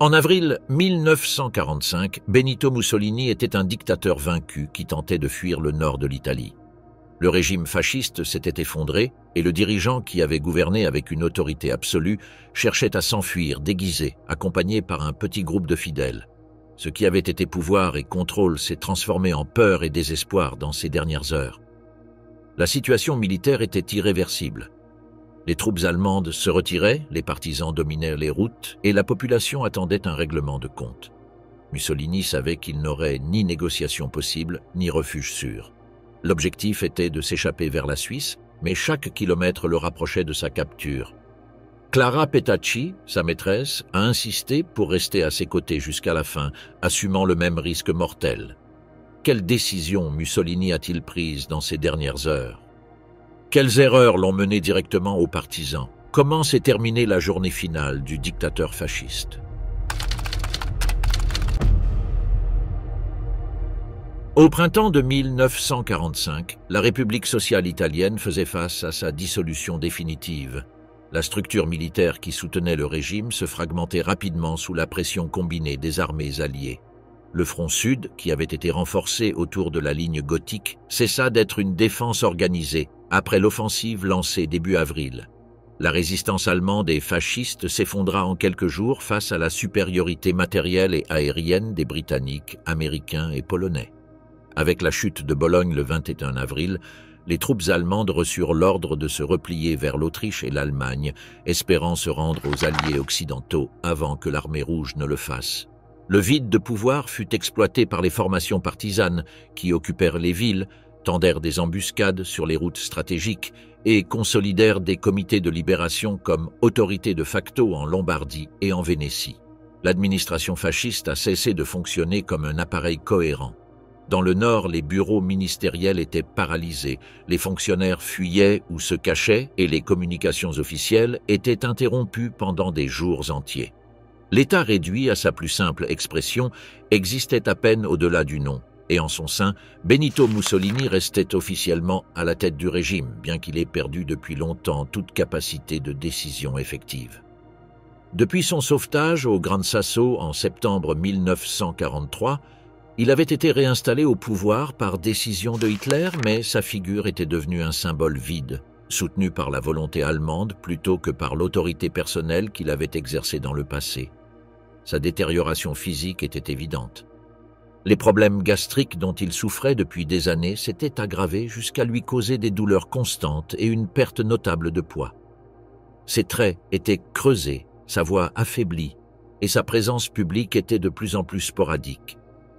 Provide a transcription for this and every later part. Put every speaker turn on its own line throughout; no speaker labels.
En avril 1945, Benito Mussolini était un dictateur vaincu qui tentait de fuir le nord de l'Italie. Le régime fasciste s'était effondré et le dirigeant qui avait gouverné avec une autorité absolue cherchait à s'enfuir déguisé, accompagné par un petit groupe de fidèles. Ce qui avait été pouvoir et contrôle s'est transformé en peur et désespoir dans ces dernières heures. La situation militaire était irréversible. Les troupes allemandes se retiraient, les partisans dominaient les routes et la population attendait un règlement de compte. Mussolini savait qu'il n'aurait ni négociation possible, ni refuge sûr. L'objectif était de s'échapper vers la Suisse, mais chaque kilomètre le rapprochait de sa capture. Clara Petacci, sa maîtresse, a insisté pour rester à ses côtés jusqu'à la fin, assumant le même risque mortel. Quelle décision Mussolini a-t-il prise dans ces dernières heures? Quelles erreurs l'ont mené directement aux partisans? Comment s'est terminée la journée finale du dictateur fasciste? Au printemps de 1945, la République sociale italienne faisait face à sa dissolution définitive. La structure militaire qui soutenait le régime se fragmentait rapidement sous la pression combinée des armées alliées. Le front sud, qui avait été renforcé autour de la ligne gothique, cessa d'être une défense organisée après l'offensive lancée début avril. La résistance allemande et fasciste s'effondra en quelques jours face à la supériorité matérielle et aérienne des Britanniques, Américains et Polonais. Avec la chute de Bologne le 21 avril, les troupes allemandes reçurent l'ordre de se replier vers l'Autriche et l'Allemagne, espérant se rendre aux alliés occidentaux avant que l'armée rouge ne le fasse. Le vide de pouvoir fut exploité par les formations partisanes qui occupèrent les villes, tendèrent des embuscades sur les routes stratégiques et consolidèrent des comités de libération comme autorité de facto en Lombardie et en Vénétie. L'administration fasciste a cessé de fonctionner comme un appareil cohérent. Dans le nord, les bureaux ministériels étaient paralysés, les fonctionnaires fuyaient ou se cachaient et les communications officielles étaient interrompues pendant des jours entiers. L'État réduit à sa plus simple expression existait à peine au-delà du nom, et en son sein, Benito Mussolini restait officiellement à la tête du régime, bien qu'il ait perdu depuis longtemps toute capacité de décision effective. Depuis son sauvetage au Gran Sasso en septembre 1943, il avait été réinstallé au pouvoir par décision de Hitler, mais sa figure était devenue un symbole vide, soutenu par la volonté allemande plutôt que par l'autorité personnelle qu'il avait exercée dans le passé. Sa détérioration physique était évidente. Les problèmes gastriques dont il souffrait depuis des années s'étaient aggravés jusqu'à lui causer des douleurs constantes et une perte notable de poids. Ses traits étaient creusés, sa voix affaiblie, et sa présence publique était de plus en plus sporadique.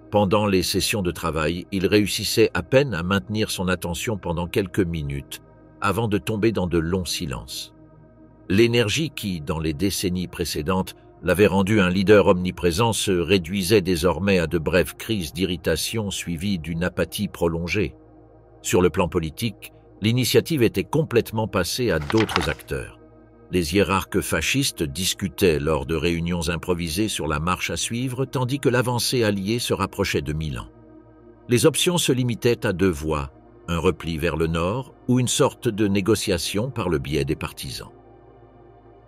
Pendant les sessions de travail, il réussissait à peine à maintenir son attention pendant quelques minutes, avant de tomber dans de longs silences. L'énergie qui, dans les décennies précédentes, l'avait rendu un leader omniprésent se réduisait désormais à de brèves crises d'irritation suivies d'une apathie prolongée. Sur le plan politique, l'initiative était complètement passée à d'autres acteurs. Les hiérarques fascistes discutaient lors de réunions improvisées sur la marche à suivre, tandis que l'avancée alliée se rapprochait de Milan. Les options se limitaient à deux voies, un repli vers le nord ou une sorte de négociation par le biais des partisans.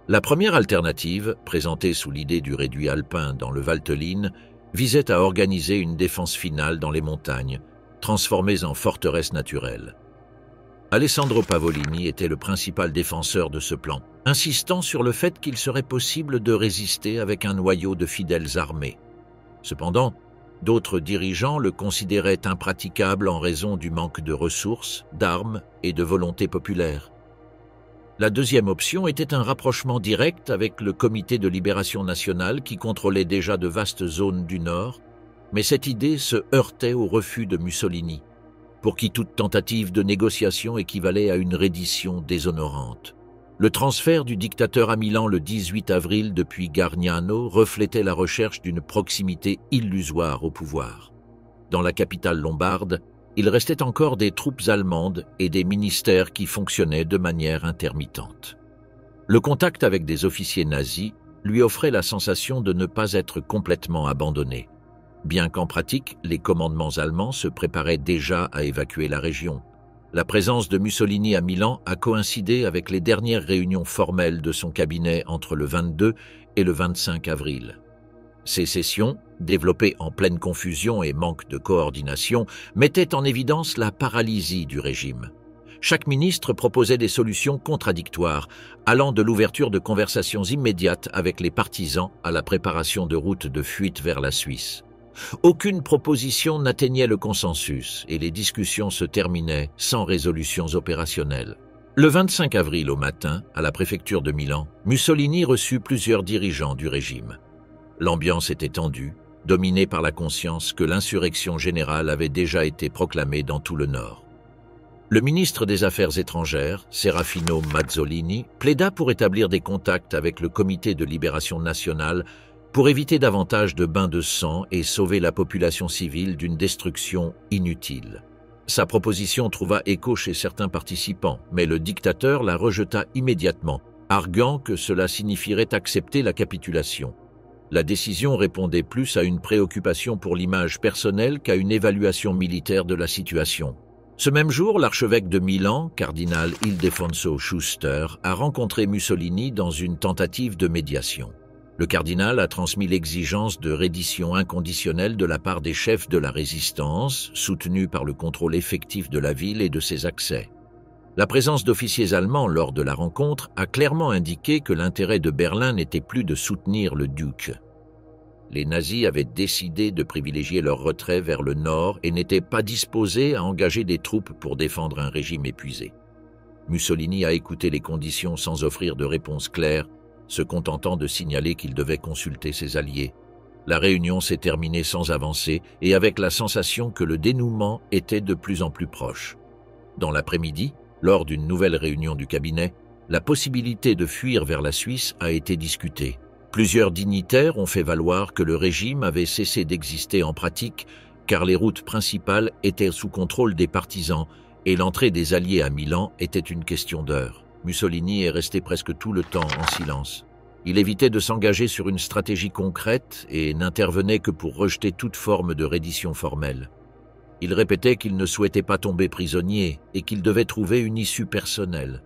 La première alternative, présentée sous l'idée du réduit alpin dans le Valteline, visait à organiser une défense finale dans les montagnes, transformées en forteresses naturelles. Alessandro Pavolini était le principal défenseur de ce plan, insistant sur le fait qu'il serait possible de résister avec un noyau de fidèles armés. Cependant, d'autres dirigeants le considéraient impraticable en raison du manque de ressources, d'armes et de volonté populaire. La deuxième option était un rapprochement direct avec le Comité de libération nationale qui contrôlait déjà de vastes zones du Nord, mais cette idée se heurtait au refus de Mussolini, pour qui toute tentative de négociation équivalait à une reddition déshonorante. Le transfert du dictateur à Milan le 18 avril depuis Gargnano reflétait la recherche d'une proximité illusoire au pouvoir. Dans la capitale lombarde, il restait encore des troupes allemandes et des ministères qui fonctionnaient de manière intermittente. Le contact avec des officiers nazis lui offrait la sensation de ne pas être complètement abandonné, bien qu'en pratique, les commandements allemands se préparaient déjà à évacuer la région. La présence de Mussolini à Milan a coïncidé avec les dernières réunions formelles de son cabinet entre le 22 et le 25 avril. Ces sessions, développées en pleine confusion et manque de coordination, mettaient en évidence la paralysie du régime. Chaque ministre proposait des solutions contradictoires, allant de l'ouverture de conversations immédiates avec les partisans à la préparation de routes de fuite vers la Suisse. Aucune proposition n'atteignait le consensus et les discussions se terminaient sans résolutions opérationnelles. Le 25 avril au matin, à la préfecture de Milan, Mussolini reçut plusieurs dirigeants du régime. L'ambiance était tendue, dominée par la conscience que l'insurrection générale avait déjà été proclamée dans tout le Nord. Le ministre des Affaires étrangères, Serafino Mazzolini, plaida pour établir des contacts avec le Comité de libération nationale pour éviter davantage de bains de sang et sauver la population civile d'une destruction inutile. Sa proposition trouva écho chez certains participants, mais le dictateur la rejeta immédiatement, arguant que cela signifierait accepter la capitulation. La décision répondait plus à une préoccupation pour l'image personnelle qu'à une évaluation militaire de la situation. Ce même jour, l'archevêque de Milan, cardinal Ildefonso Schuster, a rencontré Mussolini dans une tentative de médiation. Le cardinal a transmis l'exigence de reddition inconditionnelle de la part des chefs de la résistance, soutenus par le contrôle effectif de la ville et de ses accès. La présence d'officiers allemands lors de la rencontre a clairement indiqué que l'intérêt de Berlin n'était plus de soutenir le duc. Les nazis avaient décidé de privilégier leur retrait vers le nord et n'étaient pas disposés à engager des troupes pour défendre un régime épuisé. Mussolini a écouté les conditions sans offrir de réponse claire, se contentant de signaler qu'il devait consulter ses alliés. La réunion s'est terminée sans avancée et avec la sensation que le dénouement était de plus en plus proche. Dans l'après-midi, lors d'une nouvelle réunion du cabinet, la possibilité de fuir vers la Suisse a été discutée. Plusieurs dignitaires ont fait valoir que le régime avait cessé d'exister en pratique car les routes principales étaient sous contrôle des partisans et l'entrée des Alliés à Milan était une question d'heures. Mussolini est resté presque tout le temps en silence. Il évitait de s'engager sur une stratégie concrète et n'intervenait que pour rejeter toute forme de reddition formelle. Il répétait qu'il ne souhaitait pas tomber prisonnier et qu'il devait trouver une issue personnelle.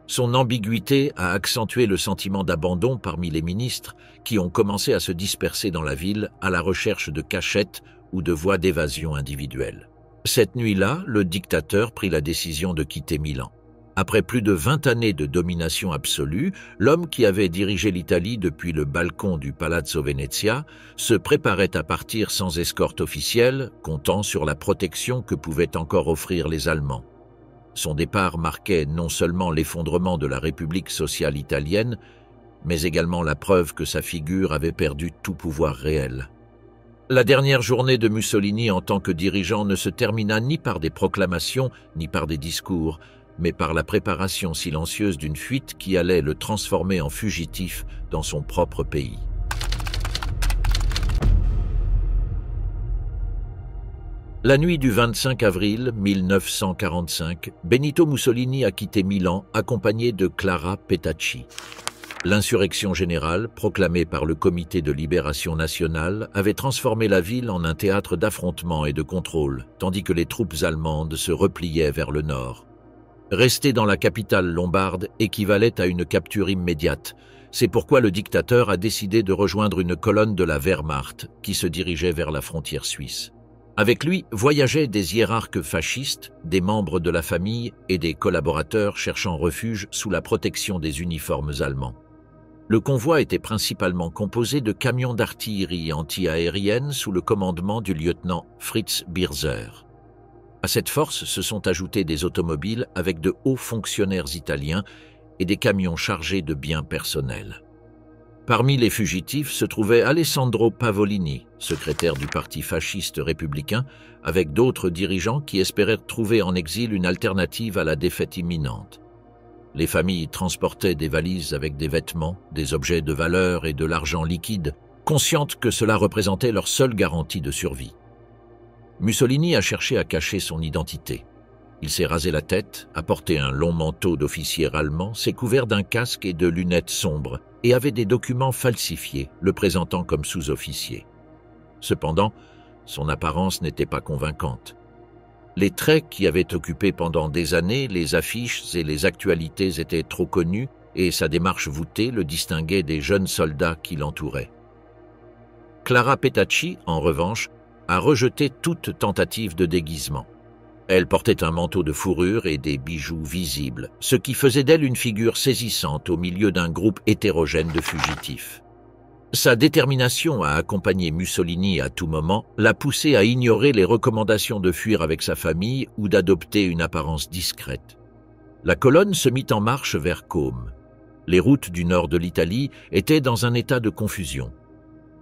Son ambiguïté a accentué le sentiment d'abandon parmi les ministres qui ont commencé à se disperser dans la ville à la recherche de cachettes ou de voies d'évasion individuelles. Cette nuit-là, le dictateur prit la décision de quitter Milan. Après plus de 20 années de domination absolue, l'homme qui avait dirigé l'Italie depuis le balcon du Palazzo Venezia se préparait à partir sans escorte officielle, comptant sur la protection que pouvaient encore offrir les Allemands. Son départ marquait non seulement l'effondrement de la République sociale italienne, mais également la preuve que sa figure avait perdu tout pouvoir réel. La dernière journée de Mussolini en tant que dirigeant ne se termina ni par des proclamations, ni par des discours, mais par la préparation silencieuse d'une fuite qui allait le transformer en fugitif dans son propre pays. La nuit du 25 avril 1945, Benito Mussolini a quitté Milan accompagné de Clara Petacci. L'insurrection générale, proclamée par le Comité de libération nationale, avait transformé la ville en un théâtre d'affrontements et de contrôle, tandis que les troupes allemandes se repliaient vers le nord. Rester dans la capitale lombarde équivalait à une capture immédiate. C'est pourquoi le dictateur a décidé de rejoindre une colonne de la Wehrmacht qui se dirigeait vers la frontière suisse. Avec lui voyageaient des hiérarques fascistes, des membres de la famille et des collaborateurs cherchant refuge sous la protection des uniformes allemands. Le convoi était principalement composé de camions d'artillerie anti-aérienne sous le commandement du lieutenant Fritz Birzer. À cette force se sont ajoutés des automobiles avec de hauts fonctionnaires italiens et des camions chargés de biens personnels. Parmi les fugitifs se trouvait Alessandro Pavolini, secrétaire du parti fasciste républicain, avec d'autres dirigeants qui espéraient trouver en exil une alternative à la défaite imminente. Les familles transportaient des valises avec des vêtements, des objets de valeur et de l'argent liquide, conscientes que cela représentait leur seule garantie de survie. Mussolini a cherché à cacher son identité. Il s'est rasé la tête, a porté un long manteau d'officier allemand, s'est couvert d'un casque et de lunettes sombres et avait des documents falsifiés, le présentant comme sous-officier. Cependant, son apparence n'était pas convaincante. Les traits qui avaient occupé pendant des années les affiches et les actualités étaient trop connus et sa démarche voûtée le distinguait des jeunes soldats qui l'entouraient. Clara Petacci, en revanche, a rejeté toute tentative de déguisement. Elle portait un manteau de fourrure et des bijoux visibles, ce qui faisait d'elle une figure saisissante au milieu d'un groupe hétérogène de fugitifs. Sa détermination à accompagner Mussolini à tout moment l'a poussée à ignorer les recommandations de fuir avec sa famille ou d'adopter une apparence discrète. La colonne se mit en marche vers Côme. Les routes du nord de l'Italie étaient dans un état de confusion.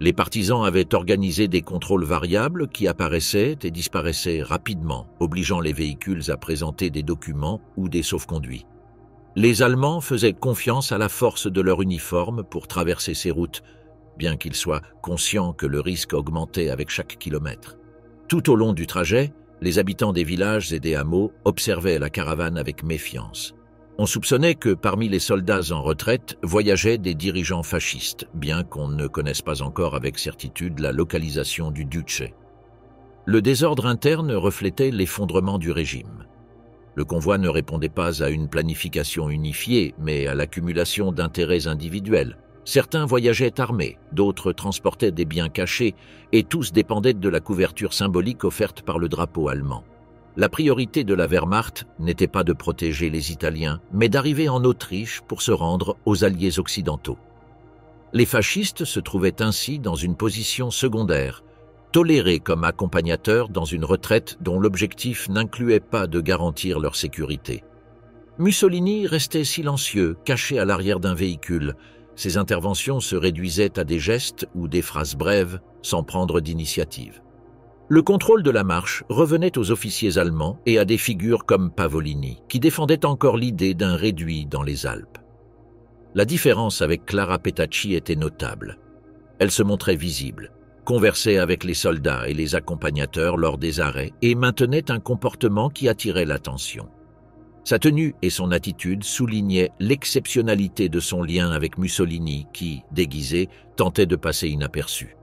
Les partisans avaient organisé des contrôles variables qui apparaissaient et disparaissaient rapidement, obligeant les véhicules à présenter des documents ou des sauf-conduits. Les Allemands faisaient confiance à la force de leur uniforme pour traverser ces routes, bien qu'ils soient conscients que le risque augmentait avec chaque kilomètre. Tout au long du trajet, les habitants des villages et des hameaux observaient la caravane avec méfiance. On soupçonnait que parmi les soldats en retraite voyageaient des dirigeants fascistes, bien qu'on ne connaisse pas encore avec certitude la localisation du Duce. Le désordre interne reflétait l'effondrement du régime. Le convoi ne répondait pas à une planification unifiée, mais à l'accumulation d'intérêts individuels. Certains voyageaient armés, d'autres transportaient des biens cachés, et tous dépendaient de la couverture symbolique offerte par le drapeau allemand. La priorité de la Wehrmacht n'était pas de protéger les Italiens, mais d'arriver en Autriche pour se rendre aux alliés occidentaux. Les fascistes se trouvaient ainsi dans une position secondaire, tolérés comme accompagnateurs dans une retraite dont l'objectif n'incluait pas de garantir leur sécurité. Mussolini restait silencieux, caché à l'arrière d'un véhicule. Ses interventions se réduisaient à des gestes ou des phrases brèves, sans prendre d'initiative. Le contrôle de la marche revenait aux officiers allemands et à des figures comme Pavolini, qui défendaient encore l'idée d'un réduit dans les Alpes. La différence avec Clara Petacci était notable. Elle se montrait visible, conversait avec les soldats et les accompagnateurs lors des arrêts et maintenait un comportement qui attirait l'attention. Sa tenue et son attitude soulignaient l'exceptionnalité de son lien avec Mussolini qui, déguisé, tentait de passer inaperçu.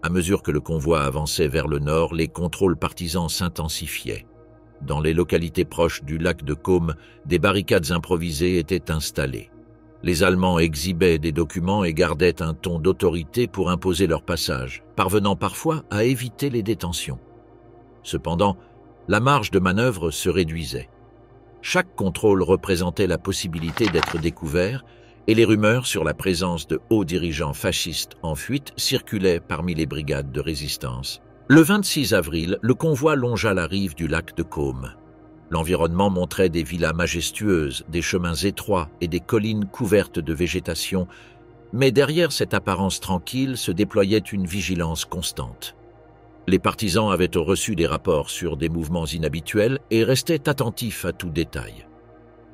À mesure que le convoi avançait vers le nord, les contrôles partisans s'intensifiaient. Dans les localités proches du lac de Côme, des barricades improvisées étaient installées. Les Allemands exhibaient des documents et gardaient un ton d'autorité pour imposer leur passage, parvenant parfois à éviter les détentions. Cependant, la marge de manœuvre se réduisait. Chaque contrôle représentait la possibilité d'être découvert et les rumeurs sur la présence de hauts dirigeants fascistes en fuite circulaient parmi les brigades de résistance. Le 26 avril, le convoi longea la rive du lac de Côme. L'environnement montrait des villas majestueuses, des chemins étroits et des collines couvertes de végétation, mais derrière cette apparence tranquille se déployait une vigilance constante. Les partisans avaient reçu des rapports sur des mouvements inhabituels et restaient attentifs à tout détail.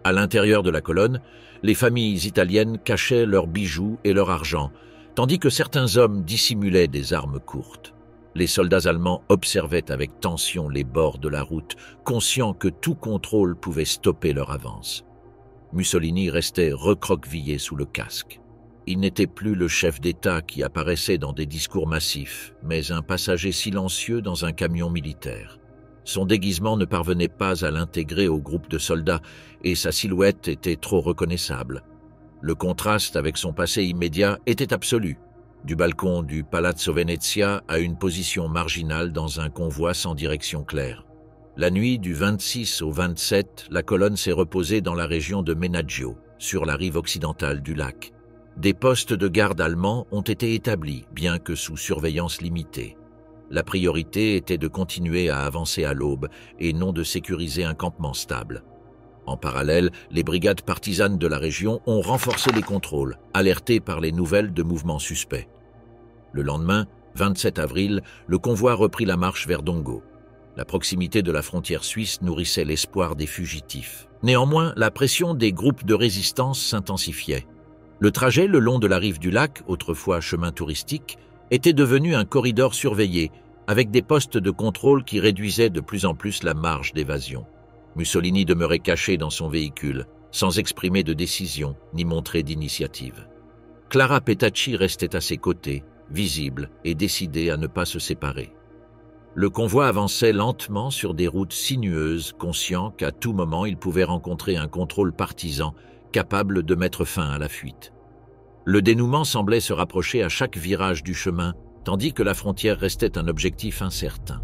À l'intérieur de la colonne, les familles italiennes cachaient leurs bijoux et leur argent, tandis que certains hommes dissimulaient des armes courtes. Les soldats allemands observaient avec tension les bords de la route, conscients que tout contrôle pouvait stopper leur avance. Mussolini restait recroquevillé sous le casque. Il n'était plus le chef d'État qui apparaissait dans des discours massifs, mais un passager silencieux dans un camion militaire. Son déguisement ne parvenait pas à l'intégrer au groupe de soldats et sa silhouette était trop reconnaissable. Le contraste avec son passé immédiat était absolu. Du balcon du Palazzo Venezia à une position marginale dans un convoi sans direction claire. La nuit du 26 au 27, la colonne s'est reposée dans la région de Menaggio, sur la rive occidentale du lac. Des postes de garde allemands ont été établis, bien que sous surveillance limitée. La priorité était de continuer à avancer à l'aube et non de sécuriser un campement stable. En parallèle, les brigades partisanes de la région ont renforcé les contrôles, alertés par les nouvelles de mouvements suspects. Le lendemain, 27 avril, le convoi reprit la marche vers Dongo. La proximité de la frontière suisse nourrissait l'espoir des fugitifs. Néanmoins, la pression des groupes de résistance s'intensifiait. Le trajet le long de la rive du lac, autrefois chemin touristique, était devenu un corridor surveillé, avec des postes de contrôle qui réduisaient de plus en plus la marge d'évasion. Mussolini demeurait caché dans son véhicule, sans exprimer de décision ni montrer d'initiative. Clara Petacci restait à ses côtés, visible et décidée à ne pas se séparer. Le convoi avançait lentement sur des routes sinueuses, conscient qu'à tout moment il pouvait rencontrer un contrôle partisan capable de mettre fin à la fuite. Le dénouement semblait se rapprocher à chaque virage du chemin, tandis que la frontière restait un objectif incertain.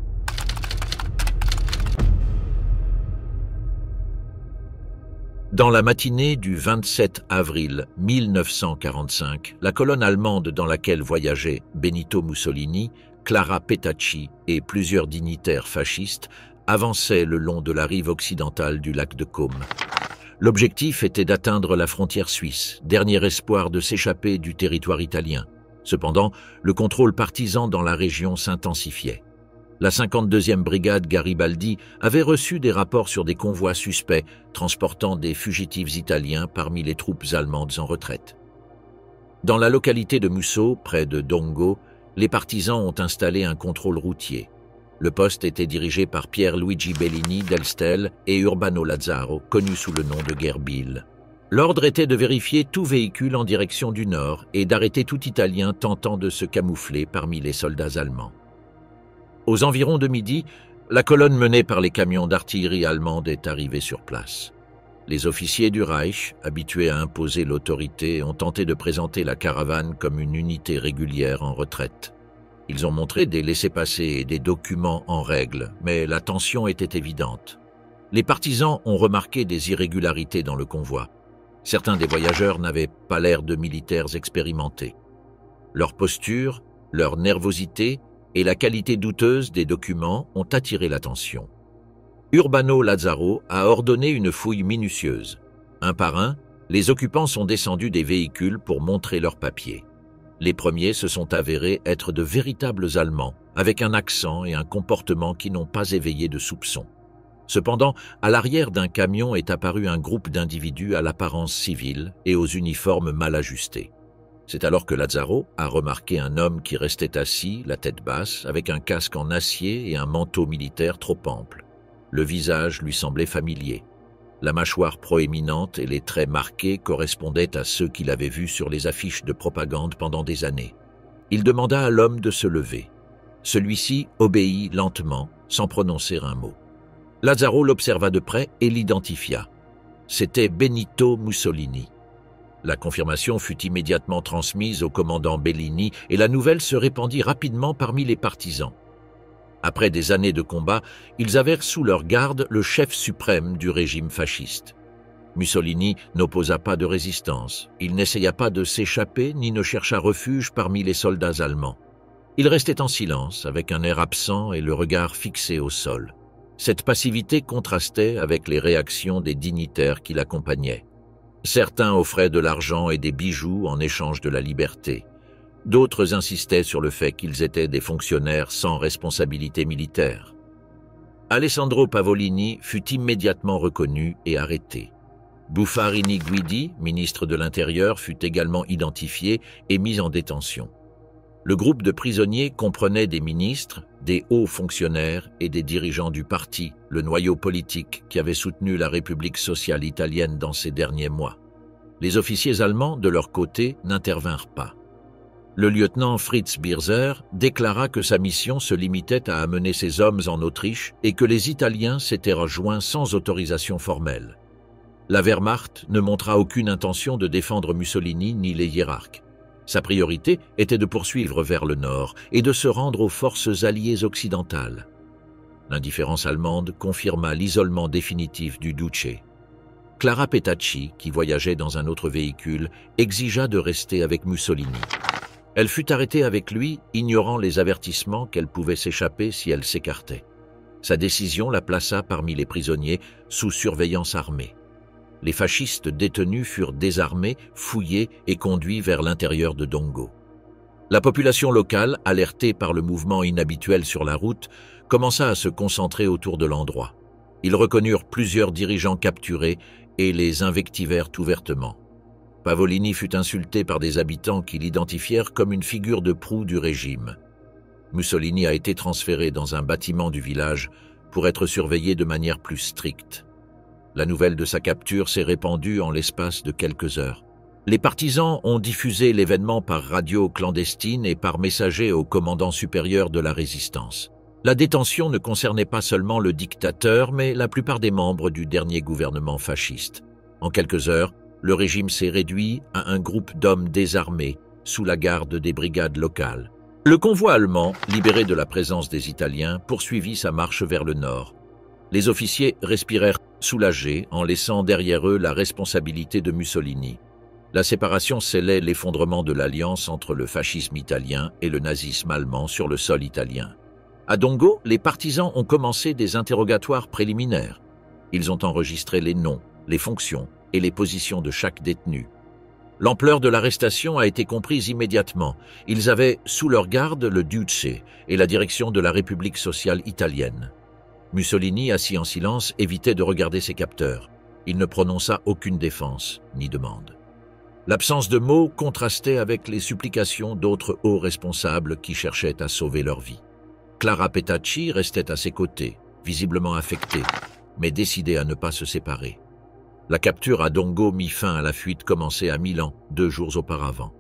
Dans la matinée du 27 avril 1945, la colonne allemande dans laquelle voyageaient Benito Mussolini, Clara Petacci et plusieurs dignitaires fascistes avançait le long de la rive occidentale du lac de Côme. L'objectif était d'atteindre la frontière suisse, dernier espoir de s'échapper du territoire italien. Cependant, le contrôle partisan dans la région s'intensifiait. La 52e brigade Garibaldi avait reçu des rapports sur des convois suspects transportant des fugitifs italiens parmi les troupes allemandes en retraite. Dans la localité de Musso, près de Dongo, les partisans ont installé un contrôle routier. Le poste était dirigé par Pierluigi Bellini d'Elstel et Urbano Lazzaro, connu sous le nom de Gerbil. L'ordre était de vérifier tout véhicule en direction du nord et d'arrêter tout Italien tentant de se camoufler parmi les soldats allemands. Aux environs de midi, la colonne menée par les camions d'artillerie allemande est arrivée sur place. Les officiers du Reich, habitués à imposer l'autorité, ont tenté de présenter la caravane comme une unité régulière en retraite. Ils ont montré des laissez-passer et des documents en règle, mais la tension était évidente. Les partisans ont remarqué des irrégularités dans le convoi. Certains des voyageurs n'avaient pas l'air de militaires expérimentés. Leur posture, leur nervosité et la qualité douteuse des documents ont attiré l'attention. Urbano Lazzaro a ordonné une fouille minutieuse. Un par un, les occupants sont descendus des véhicules pour montrer leurs papiers. Les premiers se sont avérés être de véritables Allemands, avec un accent et un comportement qui n'ont pas éveillé de soupçons. Cependant, à l'arrière d'un camion est apparu un groupe d'individus à l'apparence civile et aux uniformes mal ajustés. C'est alors que Lazzaro a remarqué un homme qui restait assis, la tête basse, avec un casque en acier et un manteau militaire trop ample. Le visage lui semblait familier. La mâchoire proéminente et les traits marqués correspondaient à ceux qu'il avait vus sur les affiches de propagande pendant des années. Il demanda à l'homme de se lever. Celui-ci obéit lentement, sans prononcer un mot. Lazzaro l'observa de près et l'identifia. C'était Benito Mussolini. La confirmation fut immédiatement transmise au commandant Bellini et la nouvelle se répandit rapidement parmi les partisans. Après des années de combat, ils avaient sous leur garde le chef suprême du régime fasciste. Mussolini n'opposa pas de résistance, il n'essaya pas de s'échapper ni ne chercha refuge parmi les soldats allemands. Il restait en silence, avec un air absent et le regard fixé au sol. Cette passivité contrastait avec les réactions des dignitaires qui l'accompagnaient. Certains offraient de l'argent et des bijoux en échange de la liberté. D'autres insistaient sur le fait qu'ils étaient des fonctionnaires sans responsabilité militaire. Alessandro Pavolini fut immédiatement reconnu et arrêté. Buffarini Guidi, ministre de l'Intérieur, fut également identifié et mis en détention. Le groupe de prisonniers comprenait des ministres, des hauts fonctionnaires et des dirigeants du parti, le noyau politique qui avait soutenu la République sociale italienne dans ces derniers mois. Les officiers allemands, de leur côté, n'intervinrent pas. Le lieutenant Fritz Birzer déclara que sa mission se limitait à amener ses hommes en Autriche et que les Italiens s'étaient rejoints sans autorisation formelle. La Wehrmacht ne montra aucune intention de défendre Mussolini ni les hiérarques. Sa priorité était de poursuivre vers le nord et de se rendre aux forces alliées occidentales. L'indifférence allemande confirma l'isolement définitif du Duce. Clara Petacci, qui voyageait dans un autre véhicule, exigea de rester avec Mussolini. Elle fut arrêtée avec lui, ignorant les avertissements qu'elle pouvait s'échapper si elle s'écartait. Sa décision la plaça parmi les prisonniers sous surveillance armée. Les fascistes détenus furent désarmés, fouillés et conduits vers l'intérieur de Dongo. La population locale, alertée par le mouvement inhabituel sur la route, commença à se concentrer autour de l'endroit. Ils reconnurent plusieurs dirigeants capturés et les invectivèrent ouvertement. Pavolini fut insulté par des habitants qui l'identifièrent comme une figure de proue du régime. Mussolini a été transféré dans un bâtiment du village pour être surveillé de manière plus stricte. La nouvelle de sa capture s'est répandue en l'espace de quelques heures. Les partisans ont diffusé l'événement par radio clandestine et par messager au commandant supérieur de la résistance. La détention ne concernait pas seulement le dictateur, mais la plupart des membres du dernier gouvernement fasciste. En quelques heures, le régime s'est réduit à un groupe d'hommes désarmés, sous la garde des brigades locales. Le convoi allemand, libéré de la présence des Italiens, poursuivit sa marche vers le nord. Les officiers respirèrent soulagés en laissant derrière eux la responsabilité de Mussolini. La séparation scellait l'effondrement de l'alliance entre le fascisme italien et le nazisme allemand sur le sol italien. À Dongo, les partisans ont commencé des interrogatoires préliminaires. Ils ont enregistré les noms, les fonctions et les positions de chaque détenu. L'ampleur de l'arrestation a été comprise immédiatement. Ils avaient sous leur garde le Duce et la direction de la République sociale italienne. Mussolini, assis en silence, évitait de regarder ses capteurs. Il ne prononça aucune défense ni demande. L'absence de mots contrastait avec les supplications d'autres hauts responsables qui cherchaient à sauver leur vie. Clara Petacci restait à ses côtés, visiblement affectée, mais décidée à ne pas se séparer. La capture à Dongo mit fin à la fuite commencée à Milan 2 jours auparavant.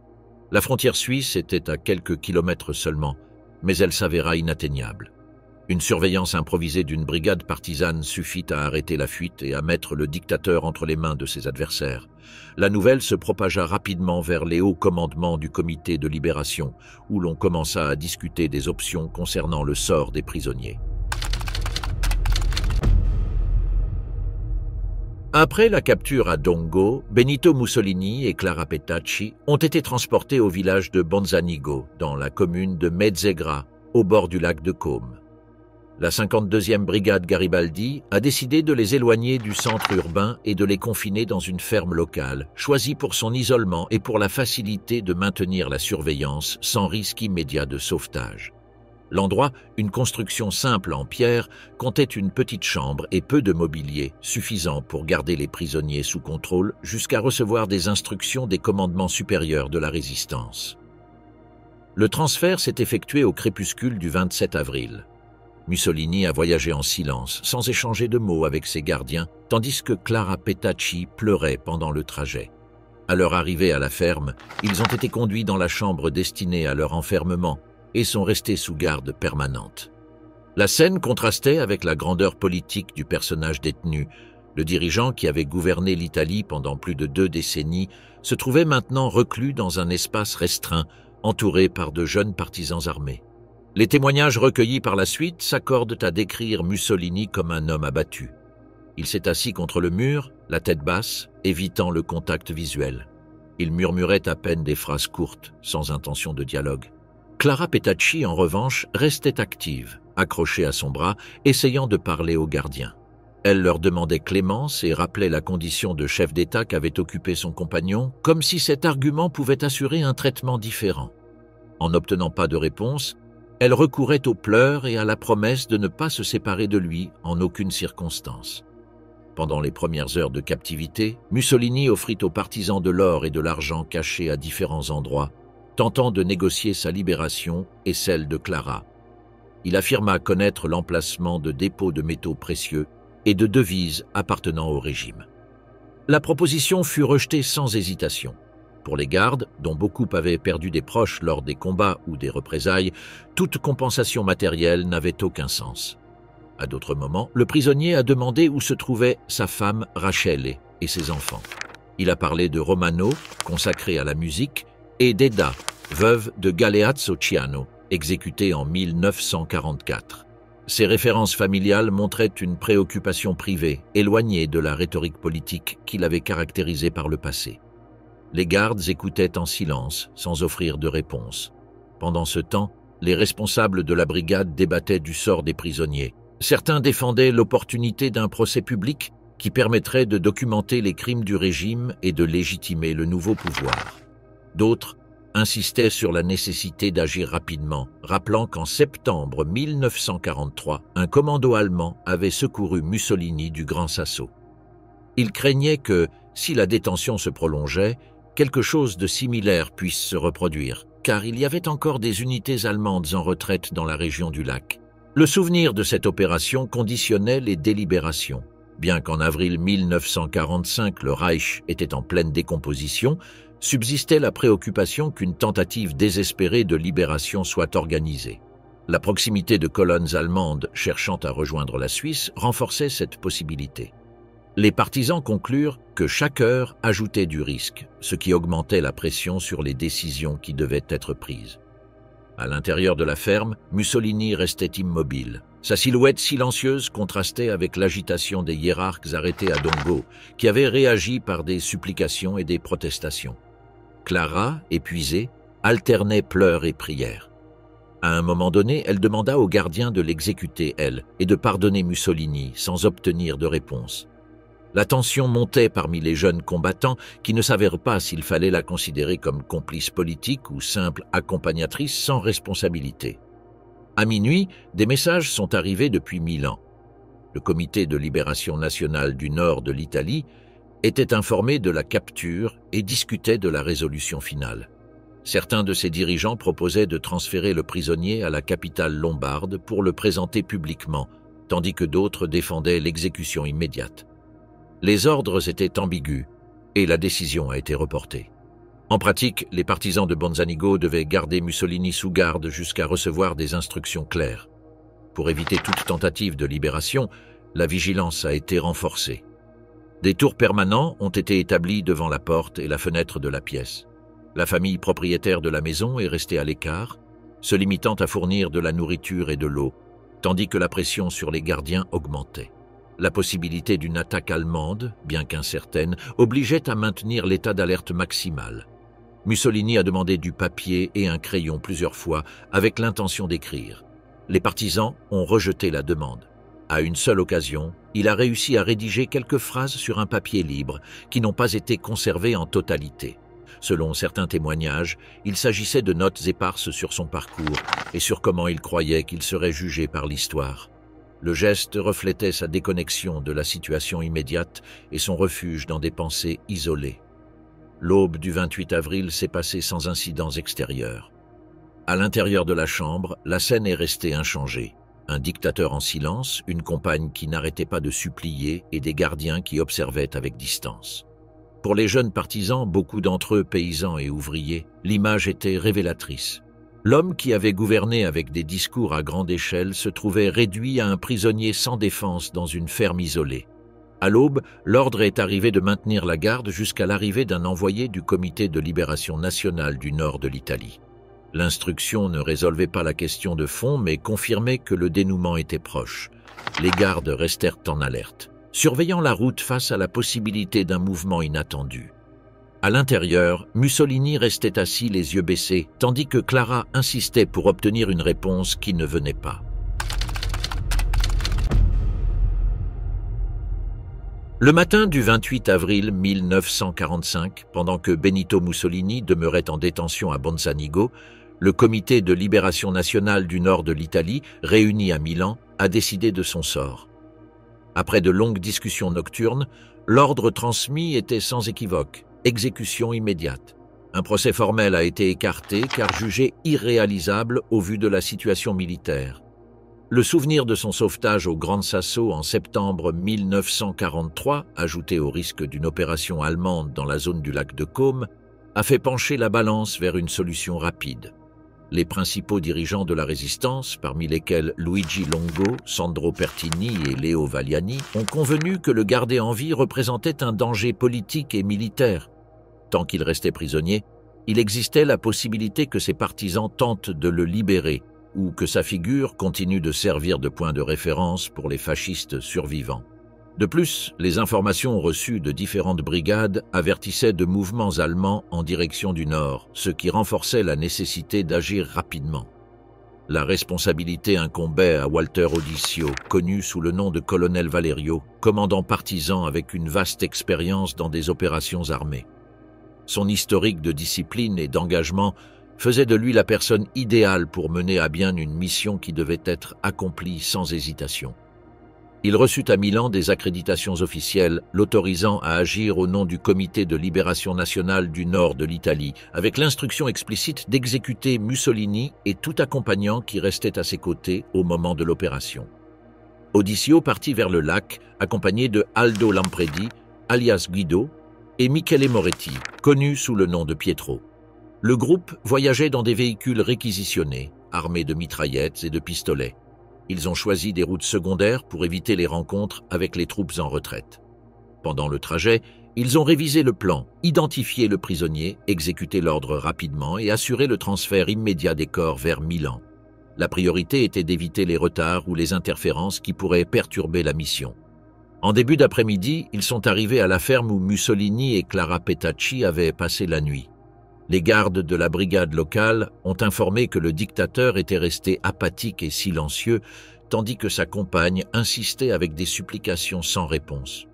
La frontière suisse était à quelques kilomètres seulement, mais elle s'avéra inatteignable. Une surveillance improvisée d'une brigade partisane suffit à arrêter la fuite et à mettre le dictateur entre les mains de ses adversaires. La nouvelle se propagea rapidement vers les hauts commandements du comité de libération, où l'on commença à discuter des options concernant le sort des prisonniers. Après la capture à Dongo, Benito Mussolini et Clara Petacci ont été transportés au village de Bonzanigo, dans la commune de Mezzegra, au bord du lac de Côme. La 52e brigade Garibaldi a décidé de les éloigner du centre urbain et de les confiner dans une ferme locale, choisie pour son isolement et pour la facilité de maintenir la surveillance sans risque immédiat de sauvetage. L'endroit, une construction simple en pierre, comptait une petite chambre et peu de mobilier, suffisant pour garder les prisonniers sous contrôle jusqu'à recevoir des instructions des commandements supérieurs de la résistance. Le transfert s'est effectué au crépuscule du 27 avril. Mussolini a voyagé en silence, sans échanger de mots avec ses gardiens, tandis que Clara Petacci pleurait pendant le trajet. À leur arrivée à la ferme, ils ont été conduits dans la chambre destinée à leur enfermement et sont restés sous garde permanente. La scène contrastait avec la grandeur politique du personnage détenu. Le dirigeant qui avait gouverné l'Italie pendant plus de 2 décennies se trouvait maintenant reclus dans un espace restreint, entouré par de jeunes partisans armés. Les témoignages recueillis par la suite s'accordent à décrire Mussolini comme un homme abattu. Il s'est assis contre le mur, la tête basse, évitant le contact visuel. Il murmurait à peine des phrases courtes, sans intention de dialogue. Clara Petacci, en revanche, restait active, accrochée à son bras, essayant de parler aux gardiens. Elle leur demandait clémence et rappelait la condition de chef d'État qu'avait occupé son compagnon, comme si cet argument pouvait assurer un traitement différent. En n'obtenant pas de réponse, elle recourait aux pleurs et à la promesse de ne pas se séparer de lui en aucune circonstance. Pendant les premières heures de captivité, Mussolini offrit aux partisans de l'or et de l'argent cachés à différents endroits, tentant de négocier sa libération et celle de Clara. Il affirma connaître l'emplacement de dépôts de métaux précieux et de devises appartenant au régime. La proposition fut rejetée sans hésitation. Pour les gardes, dont beaucoup avaient perdu des proches lors des combats ou des représailles, toute compensation matérielle n'avait aucun sens. À d'autres moments, le prisonnier a demandé où se trouvaient sa femme Rachele et ses enfants. Il a parlé de Romano, consacré à la musique, et d'Eda, veuve de Galeazzo Ciano, exécutée en 1944. Ces références familiales montraient une préoccupation privée, éloignée de la rhétorique politique qui l'avait caractérisée par le passé. Les gardes écoutaient en silence, sans offrir de réponse. Pendant ce temps, les responsables de la brigade débattaient du sort des prisonniers. Certains défendaient l'opportunité d'un procès public qui permettrait de documenter les crimes du régime et de légitimer le nouveau pouvoir. D'autres insistaient sur la nécessité d'agir rapidement, rappelant qu'en septembre 1943, un commando allemand avait secouru Mussolini du Grand Sasso. Ils craignaient que, si la détention se prolongeait, quelque chose de similaire puisse se reproduire, car il y avait encore des unités allemandes en retraite dans la région du lac. Le souvenir de cette opération conditionnait les délibérations. Bien qu'en avril 1945, le Reich était en pleine décomposition, subsistait la préoccupation qu'une tentative désespérée de libération soit organisée. La proximité de colonnes allemandes cherchant à rejoindre la Suisse renforçait cette possibilité. Les partisans conclurent que chaque heure ajoutait du risque, ce qui augmentait la pression sur les décisions qui devaient être prises. À l'intérieur de la ferme, Mussolini restait immobile. Sa silhouette silencieuse contrastait avec l'agitation des hiérarques arrêtés à Dongo, qui avaient réagi par des supplications et des protestations. Clara, épuisée, alternait pleurs et prières. À un moment donné, elle demanda au gardien de l'exécuter, elle, et de pardonner Mussolini, sans obtenir de réponse. La tension montait parmi les jeunes combattants qui ne savaient pas s'il fallait la considérer comme complice politique ou simple accompagnatrice sans responsabilité. À minuit, des messages sont arrivés depuis Milan. Le Comité de libération nationale du nord de l'Italie était informé de la capture et discutait de la résolution finale. Certains de ses dirigeants proposaient de transférer le prisonnier à la capitale lombarde pour le présenter publiquement, tandis que d'autres défendaient l'exécution immédiate. Les ordres étaient ambigus et la décision a été reportée. En pratique, les partisans de Bonzanigo devaient garder Mussolini sous garde jusqu'à recevoir des instructions claires. Pour éviter toute tentative de libération, la vigilance a été renforcée. Des tours permanents ont été établis devant la porte et la fenêtre de la pièce. La famille propriétaire de la maison est restée à l'écart, se limitant à fournir de la nourriture et de l'eau, tandis que la pression sur les gardiens augmentait. La possibilité d'une attaque allemande, bien qu'incertaine, obligeait à maintenir l'état d'alerte maximal. Mussolini a demandé du papier et un crayon plusieurs fois avec l'intention d'écrire. Les partisans ont rejeté la demande. À une seule occasion, il a réussi à rédiger quelques phrases sur un papier libre qui n'ont pas été conservées en totalité. Selon certains témoignages, il s'agissait de notes éparses sur son parcours et sur comment il croyait qu'il serait jugé par l'histoire. Le geste reflétait sa déconnexion de la situation immédiate et son refuge dans des pensées isolées. L'aube du 28 avril s'est passée sans incidents extérieurs. À l'intérieur de la chambre, la scène est restée inchangée. Un dictateur en silence, une compagne qui n'arrêtait pas de supplier et des gardiens qui observaient avec distance. Pour les jeunes partisans, beaucoup d'entre eux paysans et ouvriers, l'image était révélatrice. L'homme qui avait gouverné avec des discours à grande échelle se trouvait réduit à un prisonnier sans défense dans une ferme isolée. À l'aube, l'ordre est arrivé de maintenir la garde jusqu'à l'arrivée d'un envoyé du Comité de libération nationale du nord de l'Italie. L'instruction ne résolvait pas la question de fond, mais confirmait que le dénouement était proche. Les gardes restèrent en alerte, surveillant la route face à la possibilité d'un mouvement inattendu. À l'intérieur, Mussolini restait assis les yeux baissés, tandis que Clara insistait pour obtenir une réponse qui ne venait pas. Le matin du 28 avril 1945, pendant que Benito Mussolini demeurait en détention à Bonzanigo, le Comité de libération nationale du nord de l'Italie, réuni à Milan, a décidé de son sort. Après de longues discussions nocturnes, l'ordre transmis était sans équivoque. Exécution immédiate. Un procès formel a été écarté car jugé irréalisable au vu de la situation militaire. Le souvenir de son sauvetage au Gran Sasso en septembre 1943, ajouté au risque d'une opération allemande dans la zone du lac de Côme, a fait pencher la balance vers une solution rapide. Les principaux dirigeants de la résistance, parmi lesquels Luigi Longo, Sandro Pertini et Leo Valiani, ont convenu que le garder en vie représentait un danger politique et militaire. Tant qu'il restait prisonnier, il existait la possibilité que ses partisans tentent de le libérer ou que sa figure continue de servir de point de référence pour les fascistes survivants. De plus, les informations reçues de différentes brigades avertissaient de mouvements allemands en direction du nord, ce qui renforçait la nécessité d'agir rapidement. La responsabilité incombait à Walter Odisio, connu sous le nom de colonel Valerio, commandant partisan avec une vaste expérience dans des opérations armées. Son historique de discipline et d'engagement faisait de lui la personne idéale pour mener à bien une mission qui devait être accomplie sans hésitation. Il reçut à Milan des accréditations officielles l'autorisant à agir au nom du Comité de libération nationale du nord de l'Italie, avec l'instruction explicite d'exécuter Mussolini et tout accompagnant qui restait à ses côtés au moment de l'opération. Odisio partit vers le lac, accompagné de Aldo Lampredi, alias Guido, et Michele Moretti, connu sous le nom de Pietro. Le groupe voyageait dans des véhicules réquisitionnés, armés de mitraillettes et de pistolets. Ils ont choisi des routes secondaires pour éviter les rencontres avec les troupes en retraite. Pendant le trajet, Ils ont révisé le plan, identifié le prisonnier, exécuté l'ordre rapidement et assuré le transfert immédiat des corps vers Milan. La priorité était d'éviter les retards ou les interférences qui pourraient perturber la mission. En début d'après-midi, ils sont arrivés à la ferme où Mussolini et Clara Petacci avaient passé la nuit. Les gardes de la brigade locale ont informé que le dictateur était resté apathique et silencieux, tandis que sa compagne insistait avec des supplications sans réponse.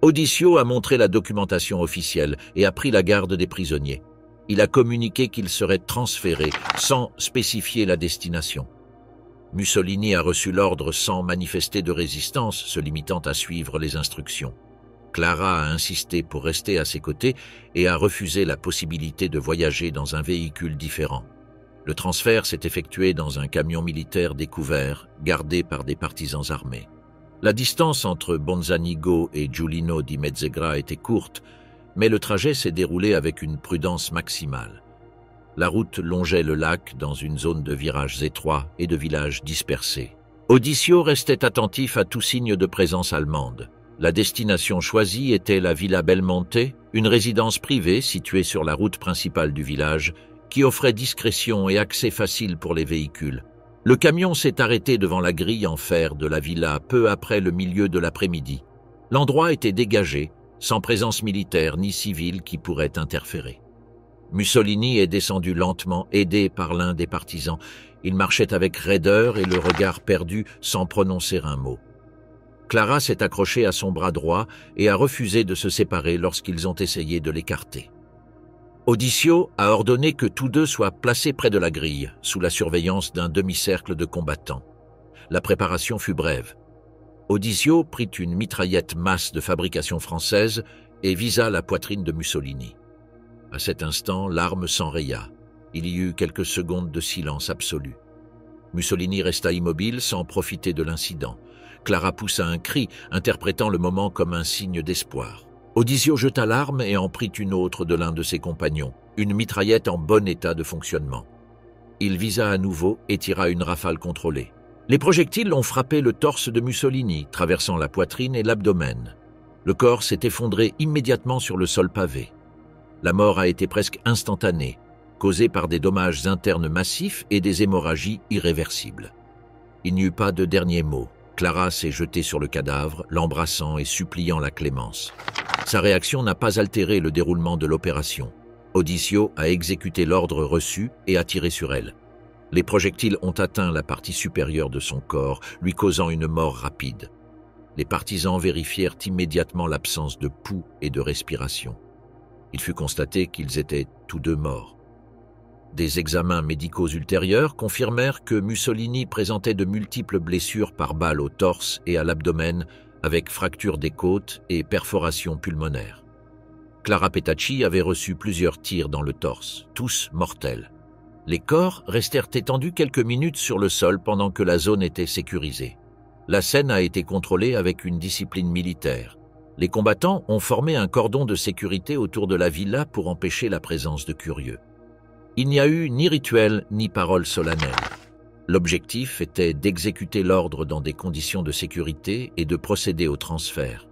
Audicio a montré la documentation officielle et a pris la garde des prisonniers. Il a communiqué qu'ils seraient transférés sans spécifier la destination. Mussolini a reçu l'ordre sans manifester de résistance, se limitant à suivre les instructions. Clara a insisté pour rester à ses côtés et a refusé la possibilité de voyager dans un véhicule différent. Le transfert s'est effectué dans un camion militaire découvert, gardé par des partisans armés. La distance entre Bonzanigo et Giulino di Mezzegra était courte, mais le trajet s'est déroulé avec une prudence maximale. La route longeait le lac dans une zone de virages étroits et de villages dispersés. Audicio restait attentif à tout signe de présence allemande. La destination choisie était la Villa Belmonte, une résidence privée située sur la route principale du village, qui offrait discrétion et accès facile pour les véhicules. Le camion s'est arrêté devant la grille en fer de la villa peu après le milieu de l'après-midi. L'endroit était dégagé, sans présence militaire ni civile qui pourrait interférer. Mussolini est descendu lentement, aidé par l'un des partisans. Il marchait avec raideur et le regard perdu sans prononcer un mot. Clara s'est accrochée à son bras droit et a refusé de se séparer lorsqu'ils ont essayé de l'écarter. Audicio a ordonné que tous deux soient placés près de la grille, sous la surveillance d'un demi-cercle de combattants. La préparation fut brève. Audicio prit une mitraillette masse de fabrication française et visa la poitrine de Mussolini. À cet instant, l'arme s'enraya. Il y eut quelques secondes de silence absolu. Mussolini resta immobile sans profiter de l'incident. Clara poussa un cri, interprétant le moment comme un signe d'espoir. Audicio jeta l'arme et en prit une autre de l'un de ses compagnons, une mitraillette en bon état de fonctionnement. Il visa à nouveau et tira une rafale contrôlée. Les projectiles ont frappé le torse de Mussolini, traversant la poitrine et l'abdomen. Le corps s'est effondré immédiatement sur le sol pavé. La mort a été presque instantanée, causée par des dommages internes massifs et des hémorragies irréversibles. Il n'y eut pas de dernier mot. Clara s'est jetée sur le cadavre, l'embrassant et suppliant la clémence. Sa réaction n'a pas altéré le déroulement de l'opération. Audicio a exécuté l'ordre reçu et a tiré sur elle. Les projectiles ont atteint la partie supérieure de son corps, lui causant une mort rapide. Les partisans vérifièrent immédiatement l'absence de pouls et de respiration. Il fut constaté qu'ils étaient tous deux morts. Des examens médicaux ultérieurs confirmèrent que Mussolini présentait de multiples blessures par balles au torse et à l'abdomen, avec fracture des côtes et perforation pulmonaire. Clara Petacci avait reçu plusieurs tirs dans le torse, tous mortels. Les corps restèrent étendus quelques minutes sur le sol pendant que la zone était sécurisée. La scène a été contrôlée avec une discipline militaire. Les combattants ont formé un cordon de sécurité autour de la villa pour empêcher la présence de curieux. Il n'y a eu ni rituel ni parole solennelle. L'objectif était d'exécuter l'ordre dans des conditions de sécurité et de procéder au transfert.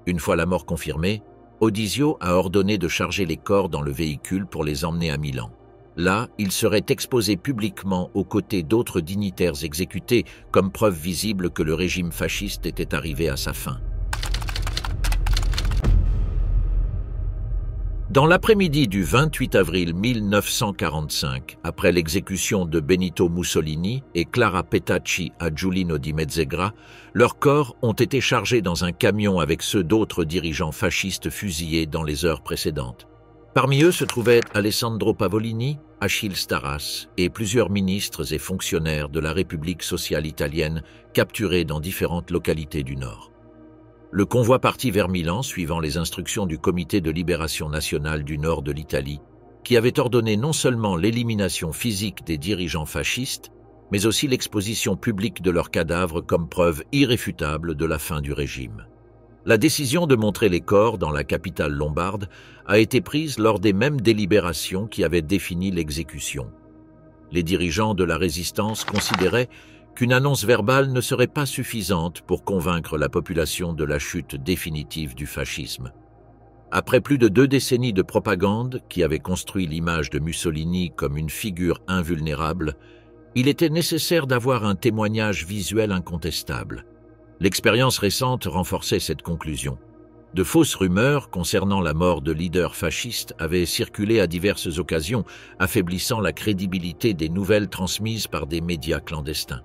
Une fois la mort confirmée, Audicio a ordonné de charger les corps dans le véhicule pour les emmener à Milan. Là, ils seraient exposés publiquement aux côtés d'autres dignitaires exécutés comme preuve visible que le régime fasciste était arrivé à sa fin. Dans l'après-midi du 28 avril 1945, après l'exécution de Benito Mussolini et Clara Petacci à Giulino di Mezzegra, leurs corps ont été chargés dans un camion avec ceux d'autres dirigeants fascistes fusillés dans les heures précédentes. Parmi eux se trouvaient Alessandro Pavolini, Achille Staras et plusieurs ministres et fonctionnaires de la République sociale italienne capturés dans différentes localités du Nord. Le convoi partit vers Milan, suivant les instructions du Comité de libération nationale du nord de l'Italie, qui avait ordonné non seulement l'élimination physique des dirigeants fascistes, mais aussi l'exposition publique de leurs cadavres comme preuve irréfutable de la fin du régime. La décision de montrer les corps dans la capitale lombarde a été prise lors des mêmes délibérations qui avaient défini l'exécution. Les dirigeants de la résistance considéraient qu'une annonce verbale ne serait pas suffisante pour convaincre la population de la chute définitive du fascisme. Après plus de 2 décennies de propagande qui avait construit l'image de Mussolini comme une figure invulnérable, il était nécessaire d'avoir un témoignage visuel incontestable. L'expérience récente renforçait cette conclusion. De fausses rumeurs concernant la mort de leaders fascistes avaient circulé à diverses occasions, affaiblissant la crédibilité des nouvelles transmises par des médias clandestins.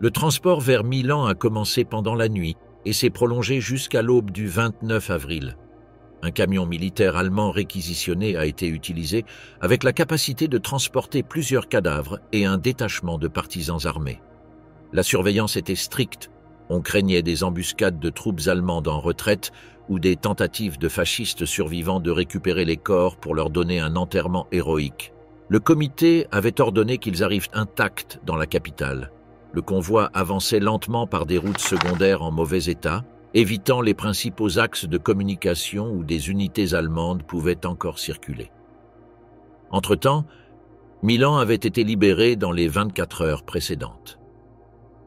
Le transport vers Milan a commencé pendant la nuit et s'est prolongé jusqu'à l'aube du 29 avril. Un camion militaire allemand réquisitionné a été utilisé avec la capacité de transporter plusieurs cadavres et un détachement de partisans armés. La surveillance était stricte. On craignait des embuscades de troupes allemandes en retraite ou des tentatives de fascistes survivants de récupérer les corps pour leur donner un enterrement héroïque. Le comité avait ordonné qu'ils arrivent intacts dans la capitale. Le convoi avançait lentement par des routes secondaires en mauvais état, évitant les principaux axes de communication où des unités allemandes pouvaient encore circuler. Entre-temps, Milan avait été libéré dans les 24 heures précédentes.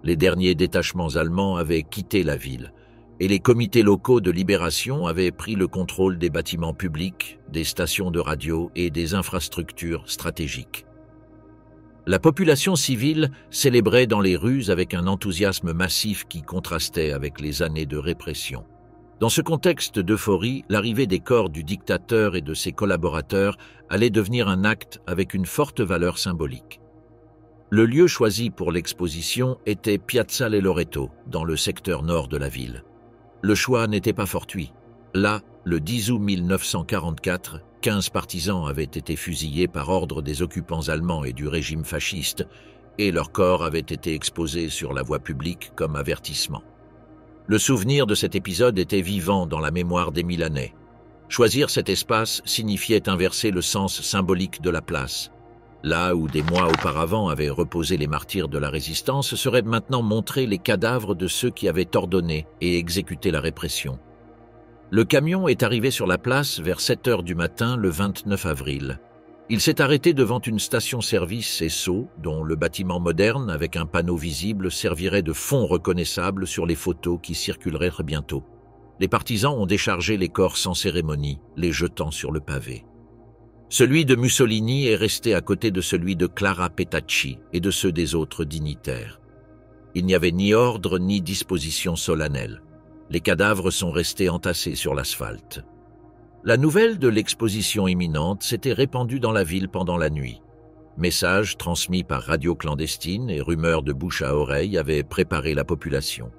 Les derniers détachements allemands avaient quitté la ville et les comités locaux de libération avaient pris le contrôle des bâtiments publics, des stations de radio et des infrastructures stratégiques. La population civile célébrait dans les rues avec un enthousiasme massif qui contrastait avec les années de répression. Dans ce contexte d'euphorie, l'arrivée des corps du dictateur et de ses collaborateurs allait devenir un acte avec une forte valeur symbolique. Le lieu choisi pour l'exposition était Piazzale Loreto, dans le secteur nord de la ville. Le choix n'était pas fortuit. Là, le 10 août 1944, 15 partisans avaient été fusillés par ordre des occupants allemands et du régime fasciste, et leurs corps avaient été exposés sur la voie publique comme avertissement. Le souvenir de cet épisode était vivant dans la mémoire des Milanais. Choisir cet espace signifiait inverser le sens symbolique de la place. Là où des mois auparavant avaient reposé les martyrs de la résistance, seraient maintenant montrés les cadavres de ceux qui avaient ordonné et exécuté la répression. Le camion est arrivé sur la place vers 7 heures du matin le 29 avril. Il s'est arrêté devant une station-service Esso, dont le bâtiment moderne, avec un panneau visible, servirait de fond reconnaissable sur les photos qui circuleraient très bientôt. Les partisans ont déchargé les corps sans cérémonie, les jetant sur le pavé. Celui de Mussolini est resté à côté de celui de Clara Petacci et de ceux des autres dignitaires. Il n'y avait ni ordre ni disposition solennelle. Les cadavres sont restés entassés sur l'asphalte. La nouvelle de l'exposition imminente s'était répandue dans la ville pendant la nuit. Messages transmis par radio clandestine et rumeurs de bouche à oreille avaient préparé la population.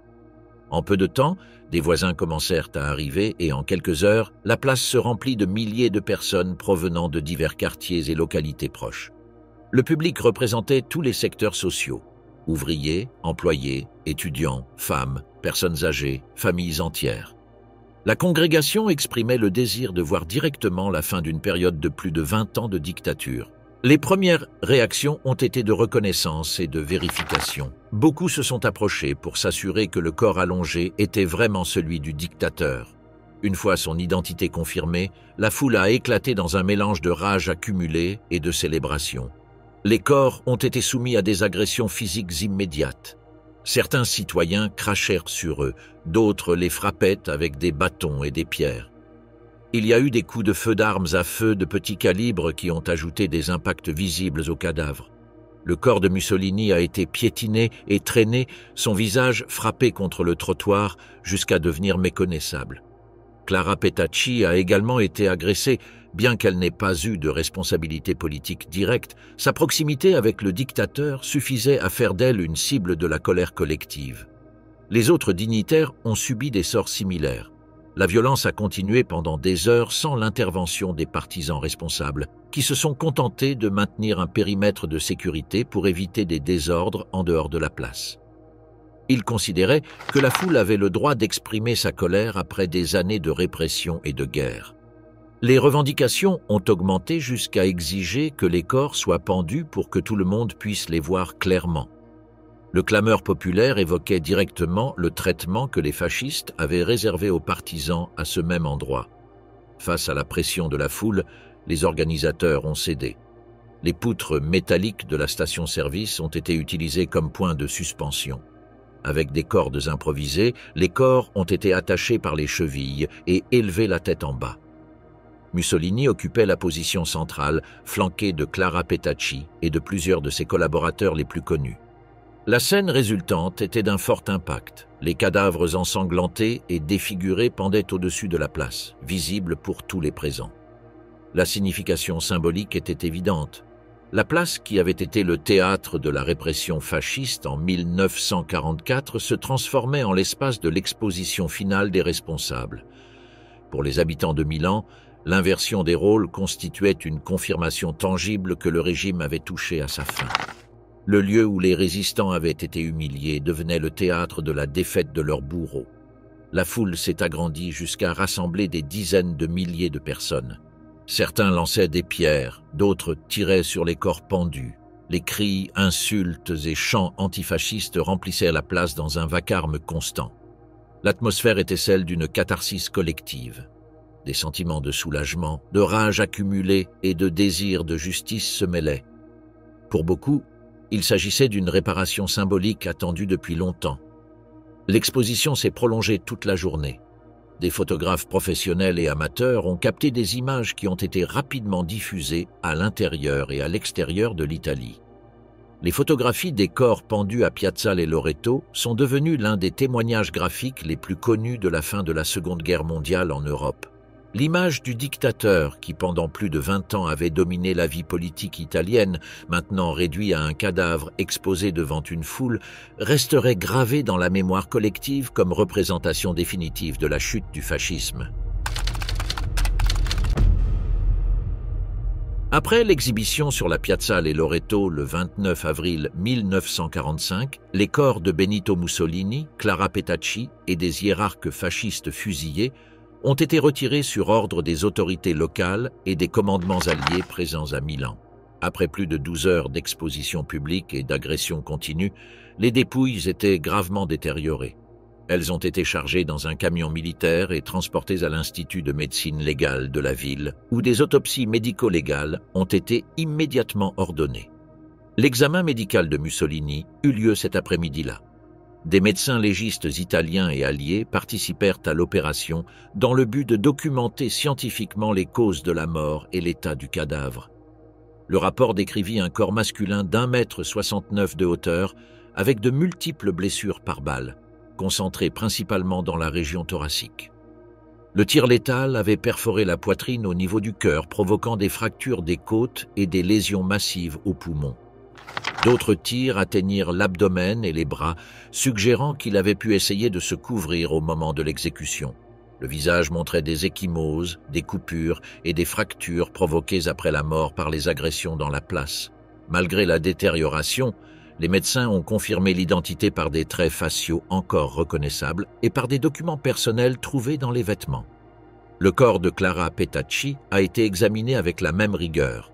En peu de temps, des voisins commencèrent à arriver et en quelques heures, la place se remplit de milliers de personnes provenant de divers quartiers et localités proches. Le public représentait tous les secteurs sociaux. Ouvriers, employés, étudiants, femmes, personnes âgées, familles entières. La congrégation exprimait le désir de voir directement la fin d'une période de plus de 20 ans de dictature. Les premières réactions ont été de reconnaissance et de vérification. Beaucoup se sont approchés pour s'assurer que le corps allongé était vraiment celui du dictateur. Une fois son identité confirmée, la foule a éclaté dans un mélange de rage accumulée et de célébration. Les corps ont été soumis à des agressions physiques immédiates. Certains citoyens crachèrent sur eux, d'autres les frappaient avec des bâtons et des pierres. Il y a eu des coups de feu d'armes à feu de petit calibre qui ont ajouté des impacts visibles aux cadavres. Le corps de Mussolini a été piétiné et traîné, son visage frappé contre le trottoir jusqu'à devenir méconnaissable. Clara Petacci a également été agressée, bien qu'elle n'ait pas eu de responsabilité politique directe. Sa proximité avec le dictateur suffisait à faire d'elle une cible de la colère collective. Les autres dignitaires ont subi des sorts similaires. La violence a continué pendant des heures sans l'intervention des partisans responsables, qui se sont contentés de maintenir un périmètre de sécurité pour éviter des désordres en dehors de la place. Ils considéraient que la foule avait le droit d'exprimer sa colère après des années de répression et de guerre. Les revendications ont augmenté jusqu'à exiger que les corps soient pendus pour que tout le monde puisse les voir clairement. Le clameur populaire évoquait directement le traitement que les fascistes avaient réservé aux partisans à ce même endroit. Face à la pression de la foule, les organisateurs ont cédé. Les poutres métalliques de la station-service ont été utilisées comme point de suspension. Avec des cordes improvisées, les corps ont été attachés par les chevilles et élevés la tête en bas. Mussolini occupait la position centrale, flanqué de Clara Petacci et de plusieurs de ses collaborateurs les plus connus. La scène résultante était d'un fort impact. Les cadavres ensanglantés et défigurés pendaient au-dessus de la place, visibles pour tous les présents. La signification symbolique était évidente. La place, qui avait été le théâtre de la répression fasciste en 1944, se transformait en l'espace de l'exposition finale des responsables. Pour les habitants de Milan, l'inversion des rôles constituait une confirmation tangible que le régime avait touché à sa fin. Le lieu où les résistants avaient été humiliés devenait le théâtre de la défaite de leurs bourreaux. La foule s'est agrandie jusqu'à rassembler des dizaines de milliers de personnes. Certains lançaient des pierres, d'autres tiraient sur les corps pendus. Les cris, insultes et chants antifascistes remplissaient la place dans un vacarme constant. L'atmosphère était celle d'une catharsis collective. Des sentiments de soulagement, de rage accumulée et de désir de justice se mêlaient. Pour beaucoup, il s'agissait d'une réparation symbolique attendue depuis longtemps. L'exposition s'est prolongée toute la journée. Des photographes professionnels et amateurs ont capté des images qui ont été rapidement diffusées à l'intérieur et à l'extérieur de l'Italie. Les photographies des corps pendus à Piazzale Loreto sont devenues l'un des témoignages graphiques les plus connus de la fin de la Seconde Guerre mondiale en Europe. L'image du dictateur qui pendant plus de 20 ans avait dominé la vie politique italienne, maintenant réduit à un cadavre exposé devant une foule, resterait gravée dans la mémoire collective comme représentation définitive de la chute du fascisme. Après l'exhibition sur la Piazzale Loreto le 29 avril 1945, les corps de Benito Mussolini, Clara Petacci et des hiérarques fascistes fusillés ont été retirés sur ordre des autorités locales et des commandements alliés présents à Milan. Après plus de 12 heures d'exposition publique et d'agression continue, les dépouilles étaient gravement détériorées. Elles ont été chargées dans un camion militaire et transportées à l'Institut de médecine légale de la ville, où des autopsies médico-légales ont été immédiatement ordonnées. L'examen médical de Mussolini eut lieu cet après-midi-là. Des médecins légistes italiens et alliés participèrent à l'opération dans le but de documenter scientifiquement les causes de la mort et l'état du cadavre. Le rapport décrivit un corps masculin d'1,69 m de hauteur avec de multiples blessures par balle, concentrées principalement dans la région thoracique. Le tir létal avait perforé la poitrine au niveau du cœur, provoquant des fractures des côtes et des lésions massives aux poumons. D'autres tirs atteignirent l'abdomen et les bras, suggérant qu'il avait pu essayer de se couvrir au moment de l'exécution. Le visage montrait des ecchymoses, des coupures et des fractures provoquées après la mort par les agressions dans la place. Malgré la détérioration, les médecins ont confirmé l'identité par des traits faciaux encore reconnaissables et par des documents personnels trouvés dans les vêtements. Le corps de Clara Petacci a été examiné avec la même rigueur.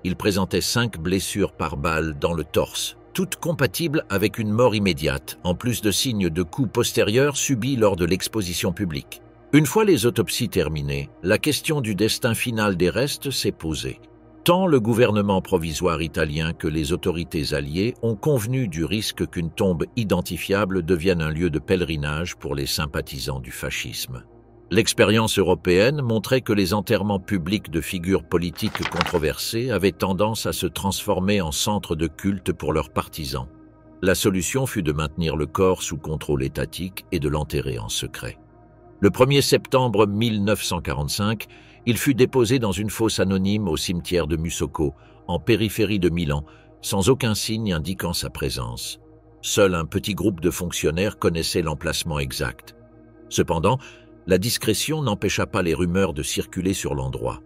Il présentait 5 blessures par balle dans le torse, toutes compatibles avec une mort immédiate, en plus de signes de coups postérieurs subis lors de l'exposition publique. Une fois les autopsies terminées, la question du destin final des restes s'est posée. Tant le gouvernement provisoire italien que les autorités alliées ont convenu du risque qu'une tombe identifiable devienne un lieu de pèlerinage pour les sympathisants du fascisme. L'expérience européenne montrait que les enterrements publics de figures politiques controversées avaient tendance à se transformer en centres de culte pour leurs partisans. La solution fut de maintenir le corps sous contrôle étatique et de l'enterrer en secret. Le 1er septembre 1945, il fut déposé dans une fosse anonyme au cimetière de Musocco, en périphérie de Milan, sans aucun signe indiquant sa présence. Seul un petit groupe de fonctionnaires connaissait l'emplacement exact. Cependant, la discrétion n'empêcha pas les rumeurs de circuler sur l'endroit.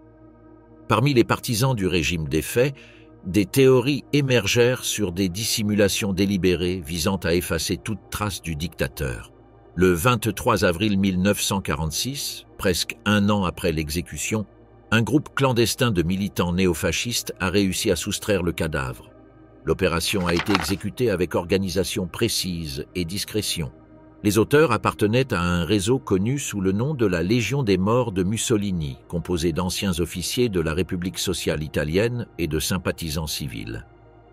Parmi les partisans du régime défait, des théories émergèrent sur des dissimulations délibérées visant à effacer toute trace du dictateur. Le 23 avril 1946, presque un an après l'exécution, un groupe clandestin de militants néofascistes a réussi à soustraire le cadavre. L'opération a été exécutée avec organisation précise et discrétion. Les auteurs appartenaient à un réseau connu sous le nom de la Légion des morts de Mussolini, composé d'anciens officiers de la République sociale italienne et de sympathisants civils.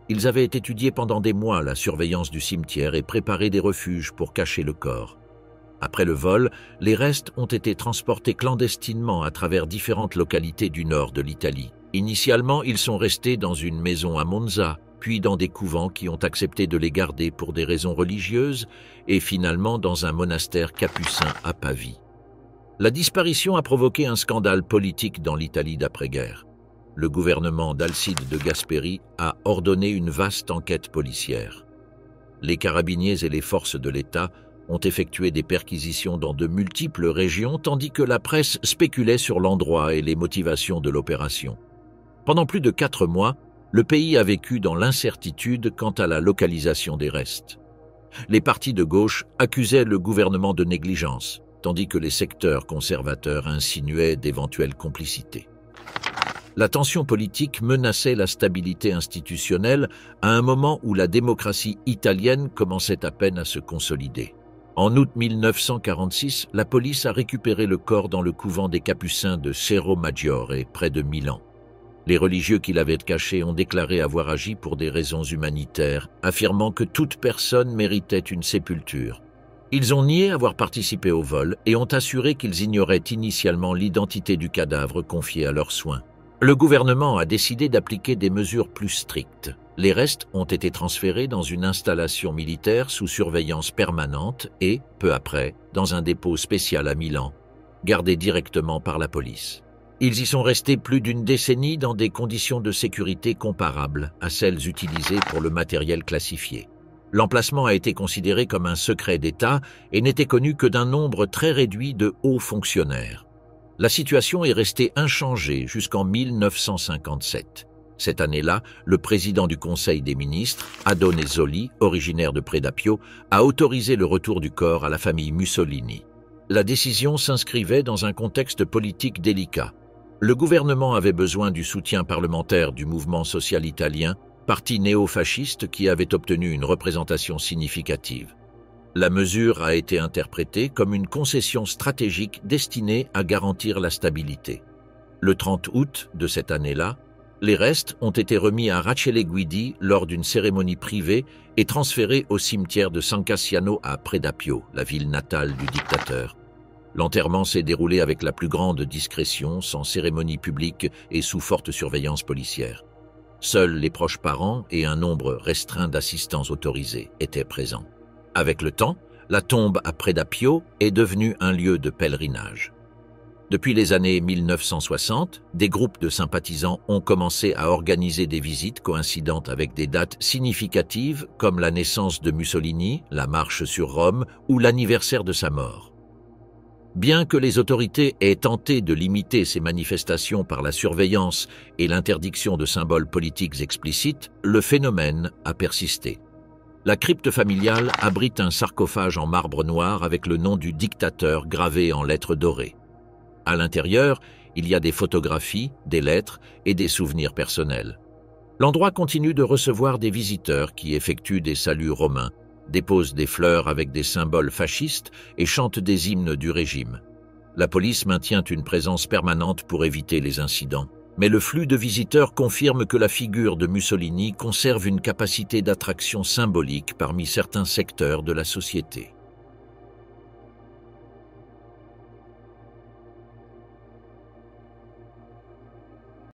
Ils avaient étudié pendant des mois la surveillance du cimetière et préparé des refuges pour cacher le corps. Après le vol, les restes ont été transportés clandestinement à travers différentes localités du nord de l'Italie. Initialement, ils sont restés dans une maison à Monza, puis dans des couvents qui ont accepté de les garder pour des raisons religieuses, et finalement dans un monastère capucin à Pavie. La disparition a provoqué un scandale politique dans l'Italie d'après-guerre. Le gouvernement d'Alcide de Gasperi a ordonné une vaste enquête policière. Les carabiniers et les forces de l'État ont effectué des perquisitions dans de multiples régions, tandis que la presse spéculait sur l'endroit et les motivations de l'opération. Pendant plus de 4 mois, le pays a vécu dans l'incertitude quant à la localisation des restes. Les partis de gauche accusaient le gouvernement de négligence, tandis que les secteurs conservateurs insinuaient d'éventuelles complicités. La tension politique menaçait la stabilité institutionnelle à un moment où la démocratie italienne commençait à peine à se consolider. En août 1946, la police a récupéré le corps dans le couvent des Capucins de Cerro Maggiore, près de Milan. Les religieux qui l'avaient caché ont déclaré avoir agi pour des raisons humanitaires, affirmant que toute personne méritait une sépulture. Ils ont nié avoir participé au vol et ont assuré qu'ils ignoraient initialement l'identité du cadavre confié à leurs soins. Le gouvernement a décidé d'appliquer des mesures plus strictes. Les restes ont été transférés dans une installation militaire sous surveillance permanente et, peu après, dans un dépôt spécial à Milan, gardé directement par la police. Ils y sont restés plus d'une décennie dans des conditions de sécurité comparables à celles utilisées pour le matériel classifié. L'emplacement a été considéré comme un secret d'État et n'était connu que d'un nombre très réduit de hauts fonctionnaires. La situation est restée inchangée jusqu'en 1957. Cette année-là, le président du Conseil des ministres, Adone Zoli, originaire de Predappio, a autorisé le retour du corps à la famille Mussolini. La décision s'inscrivait dans un contexte politique délicat. Le gouvernement avait besoin du soutien parlementaire du mouvement social italien, parti néo-fasciste qui avait obtenu une représentation significative. La mesure a été interprétée comme une concession stratégique destinée à garantir la stabilité. Le 30 août de cette année-là, les restes ont été remis à Rachele Guidi lors d'une cérémonie privée et transférés au cimetière de San Cassiano à Predappio, la ville natale du dictateur. L'enterrement s'est déroulé avec la plus grande discrétion, sans cérémonie publique et sous forte surveillance policière. Seuls les proches parents et un nombre restreint d'assistants autorisés étaient présents. Avec le temps, la tombe à Predappio est devenue un lieu de pèlerinage. Depuis les années 1960, des groupes de sympathisants ont commencé à organiser des visites coïncidentes avec des dates significatives comme la naissance de Mussolini, la marche sur Rome ou l'anniversaire de sa mort. Bien que les autorités aient tenté de limiter ces manifestations par la surveillance et l'interdiction de symboles politiques explicites, le phénomène a persisté. La crypte familiale abrite un sarcophage en marbre noir avec le nom du dictateur gravé en lettres dorées. À l'intérieur, il y a des photographies, des lettres et des souvenirs personnels. L'endroit continue de recevoir des visiteurs qui effectuent des saluts romains, déposent des fleurs avec des symboles fascistes et chantent des hymnes du régime. La police maintient une présence permanente pour éviter les incidents. Mais le flux de visiteurs confirme que la figure de Mussolini conserve une capacité d'attraction symbolique parmi certains secteurs de la société.